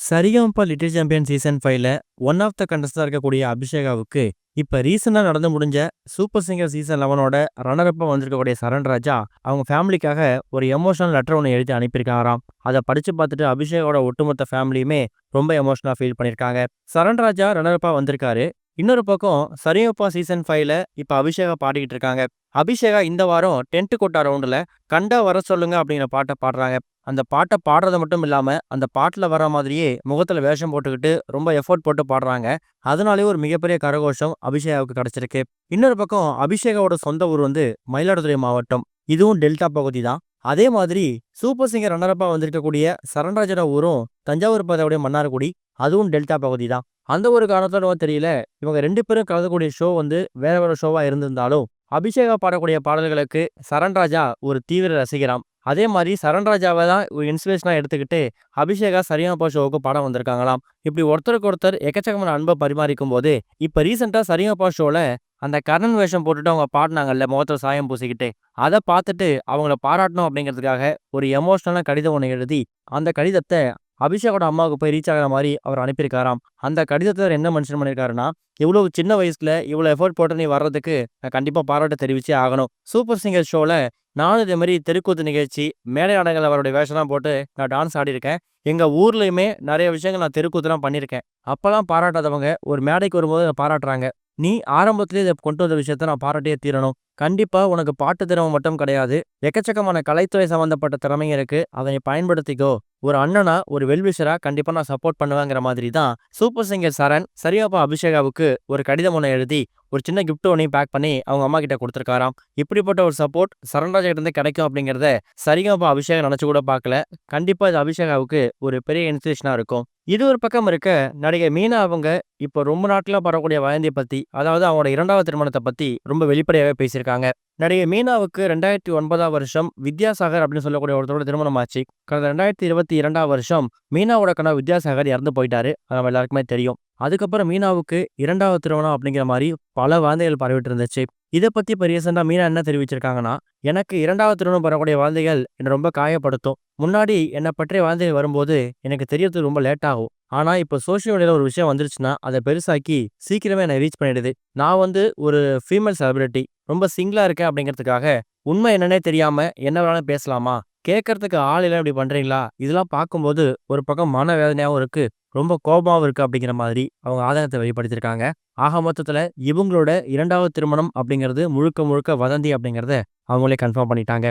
Sa Re Ga Ma Pa little champion season 5ல one of the கண்டஸ்டா இருக்கக்கூடிய அபிஷேகாவுக்கு, இப்ப ரீசென்ட்டா நடந்து முடிஞ்ச சூப்பர் சிங்கர் சீசன் 11ஓட ரன்னர் அப்பா வந்திருக்கக்கூடிய சரண் ராஜா, அவங்க ஃபேமிலிக்காக ஒரு எமோஷனல் லெட்டர் ஒண்ணு எழுதி அனுப்பியிருக்காராம். அத படிச்சு பார்த்துட்டு அபிஷேகோட ஒட்டுமொத்த ஃபேமிலியுமே ரொம்ப எமோஷனலா ஃபீல் பண்ணியிருக்காங்க. சரண் ராஜா ரன்னர் அப்பா வந்திருக்காரு. இன்னொரு பக்கம் சரிகமபா சீசன் 5ல இப்ப அபிஷேகா பாடிக்கிட்டு இருக்காங்க. அபிஷேகா இந்த வாரம் டென்ட் கொட்டா ரவுண்டுல "கண்டா வர சொல்லுங்க" அப்படிங்கிற பாட்ட பாடுறாங்க. அந்த பாட்ட பாடுறது மட்டும் இல்லாம, அந்த பாட்டுல வர மாதிரியே முகத்துல வேஷம் போட்டுக்கிட்டு ரொம்ப எஃபோர்ட் போட்டு பாடுறாங்க. அதனாலேயே ஒரு மிகப்பெரிய கரகோஷம் அபிஷேகாவுக்கு கிடைச்சிருக்கு. இன்னொரு பக்கம் அபிஷேகாவோட சொந்த ஊர் வந்து மயிலாடுதுறை மாவட்டம். இதுவும் டெல்டா பகுதி தான். அதே மாதிரி சூப்பர் சிங்கர் ரன்னர் அப்பா வந்திருக்கக்கூடிய சரண்ராஜோட ஊரும் தஞ்சாவூர் பகுதியுடைய மன்னார்குடி. அதுவும் டெல்டா பகுதி தான். அந்த ஒரு காரணத்தோட தெரியல, இவங்க 2 பேரும் கலக்கக்கூடிய ஷோ வந்து வேற வேற ஷோவா இருந்திருந்தாலும், அபிஷேகா பாடக்கூடிய பாடல்களுக்கு சரண்ராஜா ஒரு தீவிர ரசிகராம். அதே மாரி சரண்ராஜாவ தான் ஒரு இன்ஸ்பிரேஷனா எடுத்துக்கிட்டு, அபிஷேகா சரிகமபா ஷோவுக்கு பாட வந்திருக்காங்களாம். இப்படி ஒருத்தருக்கு ஒருத்தர் எக்கச்சக்கமான அன்ப பரிமாறிக்கும்போது, இப்ப ரீசென்ட்டா சரிகமபா ஷோல அந்த கர்ணன் வேஷம் போட்டுட்டு அவங்க பாடுனாங்கல்ல, முகத்துல சாயம் பூசிக்கிட்டு. அத பார்த்துட்டு அவங்கள பாராட்டணும் அப்படிங்கிறதுக்காக ஒரு எமோஷனலா கடிதம் ஒண்ணு எழுதி, அந்த கடிதத்த அபிஷேகோட அம்மாவுக்கு போய் ரீச் ஆகுற மாரி அவர் அனுப்பியிருக்காராம். அந்த கடிதத்துல அவர் என்ன மென்ஷன் பண்ணியிருக்காருன்னா, "இவ்வளவு சின்ன வயசுல இவ்வளோ எஃபோர்ட் போட்டு நீ வர்றதுக்கு நான் கண்டிப்பா பாராட்டு தெரிவிச்சே ஆகணும். சூப்பர் சிங்கர் ஷோல நானும் இதே மாரி தெருக்கூத்து நிகழ்ச்சி, மேடை நாடகங்கள்ல அவருடைய வேஷம்லாம் போட்டு நான் டான்ஸ் ஆடியிருக்கேன். எங்க ஊர்லயுமே நெறைய விஷயங்கள் நான் தெருக்கூத்துலாம் பண்ணியிருக்கேன். அப்பலாம் பாராட்டாதவங்க ஒரு மேடைக்கு வரும்போது அத பாராட்டுறாங்க. நீ ஆரம்பத்திலேயே இத கொண்டு வந்த விஷயத்த நான் பாராட்டியே தீரணும். கண்டிப்பா உனக்கு பாட்டு திறமை மட்டும் கிடையாது. எக்கச்சக்கமான கலைத்துறை சம்மந்தப்பட்ட திறமையும் இருக்கு. அத நீ பயன்படுத்திக்கோ. ஒரு அண்ணனா, ஒரு வெல்விஷரா கண்டிப்பா நான் சப்போர்ட் பண்ணுவேங்கிற மாதிரி தான் சூப்பர் சிங்கர் சரண் சரிகமபா அபிஷேகாவுக்கு ஒரு கடிதம் ஒண்ணு எழுதி, ஒரு சின்ன கிஃப்ட் ஒண்ணையும் பேக் பண்ணி அவங்க அம்மா கிட்ட குடுத்துருக்காராம். இப்படிப்பட்ட ஒரு சப்போர்ட் சரண்ராஜா கிட்ட இருந்து கிடைக்கும் அப்படிங்கிறத சரிகமபா அபிஷேகா நினைச்சு கூட பார்க்கல. கண்டிப்பா இது அபிஷேகாவுக்கு ஒரு பெரிய இன்ஸ்பிரேஷனா இருக்கும். இது ஒரு பக்கம் இருக்க, நடிகை மீனா அவங்க இப்போ ரொம்ப நாட்களா பரவக்கூடிய வதந்திய பத்தி, அதாவது அவங்களோட 2வது திருமணத்த பத்தி ரொம்ப வெளிப்படையாவே பேசியிருக்காங்க. நடிகை மீனாவுக்கு 2009ஆம் வருஷம் வித்யாசாகர் அப்படின்னு சொல்லக்கூடிய ஒருத்தரோட திருமணம் ஆச்சு. கடந்த 2022ஆம் வருஷம் மீனாவோட கணவர் வித்யாசாகர் இறந்து போயிட்டாரு. அது நம்ம எல்லாருக்குமே தெரியும். அதுக்கப்புறம் மீனாவுக்கு 2வது திருமணம் அப்படிங்கிற மாரி பல வதந்திகள் பரவிட்டு இருந்துச்சு. இத பத்தி இப்ப ரீசென்ட்டா மீனா என்ன தெரிவிச்சிருக்காங்கன்னா, "எனக்கு 2வது திருமணம் வரக்கூடிய வதந்திகள் என்ன ரொம்ப காயப்படுத்தும். முன்னாடி என்ன பற்றிய வதந்திகள் வரும்போது எனக்கு தெரியறதுக்கு ரொம்ப லேட் ஆகும். ஆனா இப்ப சோசியல் மீடியால ஒரு விஷயம் வந்துருச்சுன்னா, அத பெருசாக்கி சீக்கிரமே என்ன ரீச் பண்ணிடுது. நான் வந்து ஒரு ஃபீமேல் செலிபிரிட்டி. ரொம்ப சிங்கிளா இருக்கேன் அப்படிங்கிறதுக்காக, உண்மை என்னன்னே தெரியாம என்ன வேணாலும் பேசலாமா? கேட்கறதுக்கு ஆள் இல்ல இப்படி பண்றீங்களா?" இதெல்லாம் பார்க்கும்போது ஒரு பக்கம் மனவேதனையாவும் இருக்கு. ரொம்ப கோபமாவும் இருக்கு அப்படிங்கிற மாதிரி அவங்க ஆதங்கத்த வெளிப்படுத்தியிருக்காங்க. ஆக மொத்தத்துல இவங்களோட 2வது திருமணம் அப்படிங்கிறது முழுக்க முழுக்க வதந்தி அப்படிங்கிறத அவங்களே கன்ஃபார்ம் பண்ணிட்டாங்க.